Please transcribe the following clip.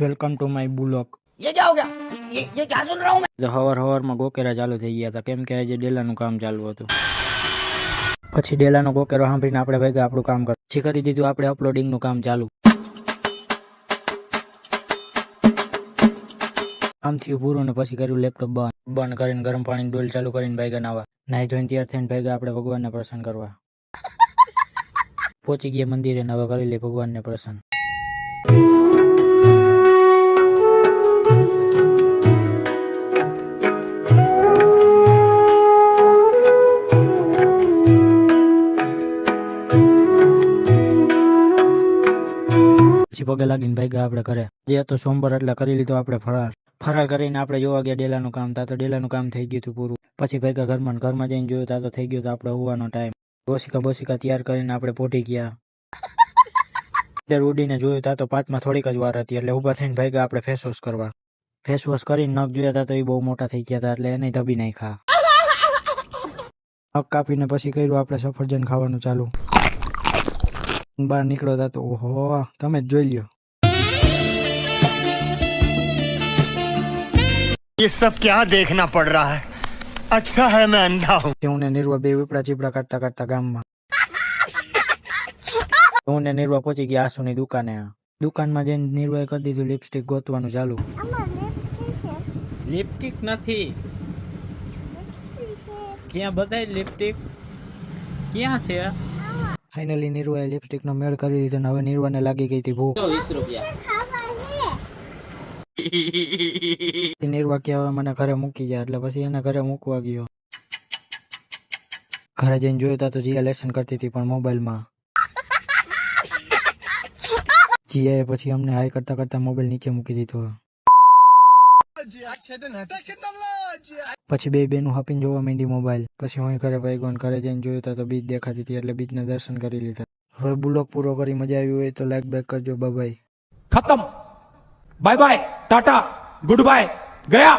Welcome to my blog. ये क्या हो गया? ये क्या सुन रहा हूँ मैं? હવારમાં ગોકેરા ચાલુ થઈ ગયા હતા, કેમ કે આજે ડેલાનું કામ ચાલુ હતું. પછી ડેલાનો ગોકેરો સાંભળીને આપણે ભેગા આપણું કામ પછી કરી દીધું આપણે અપલોડિંગનું કામ ચાલુ. આમ થયું પૂરું ને પછી કર્યું લેપટોપ બંધ કરીને ગરમ પાણીની ડોલ ચાલુ કરીને ભેગા નાવા. નાઈ ધોઈને તૈયાર થઈને ભેગા આપણે ભગવાનને પ્રસન્ન કરવા પહોંચી ગયા મંદિરે ને હવે કરી લે ભગવાનને પ્રસન્ન. પછી પગે લાગીને ભાગ્યા આપણે ઘરે. જે હતો સોમવાર એટલે કરી લીધો આપણે ફરાર કરીને આપણે જોવા ગયા ડેલાનું કામ. તા તો ડેલાનું કામ થઈ ગયું હતું પૂરું. પછી ભેગા ઘરમાં જઈને જોયું તા તો થઈ ગયું આપણે હોવાનો ટાઈમ. બોસિકા તૈયાર કરીને આપણે પોટી ગયા. ત્યારે ઉડીને જોયું તા તો 5માં થોડીક જ વાર હતી એટલે ઊભા થઈને ભેગા આપણે ફેસ વોશ કરવા. ફેસ વોશ કરીને નખ જોયા તા તો એ બહુ મોટા થઈ ગયા હતા એટલે એને દબી નાખ્યા. નખ કાપીને પછી કર્યું આપણે સફરજન ખાવાનું ચાલુ. બહાર નીકળો તા તો ઓહો તમે જ જોઈ લ્યો. ये सब क्या देखना पड़ रहा है? अच्छा है मैं अंधा हूँ. હું ને નિર્વા બે વિપડા ચીપડા કાઢતા ગામમાં. હું ને નિર્વા પહોંચી ગયા આસુની દુકાને. દુકાનમાં જઈને નિર્વાએ કરી દીધું લિપસ્ટિક ગોતવાનું ચાલુ. લિપસ્ટિક નથી. ક્યાં બતાય લિપસ્ટિક ક્યાં છે? ફાઇનલી નિર્વાએ લિપસ્ટિક નો મેળ કરી દીધો ને હવે નિર્વાને લાગી ગઈ હતી ભૂખ. 20 રૂપિયા. નિર્વા કે હવે મને ઘરે મૂકી જાય એટલે પછી એને ઘરે મૂકવા ગયો. ઘરે જઈને જોયું તા તો જીયા લેસન કરતી હતી પણ મોબાઈલમાં. જીયાએ પછી અમને હાઈ કરતા મોબાઈલ નીચે મૂકી દીધો. પછી બે બેનું હાપીને જોવા માંડી મોબાઈલ. પછી હું ઘરે ભાઈ ઘરે જઈને જોયું તા તો બીચ દેખાતી હતી એટલે બીચના દર્શન કરી લીધા. હવે બ્લોગ પૂરો કરી મજા આવી હોય તો લાઈક બેક કરજો. બાય. खत्म. Bye bye tata good bye गया.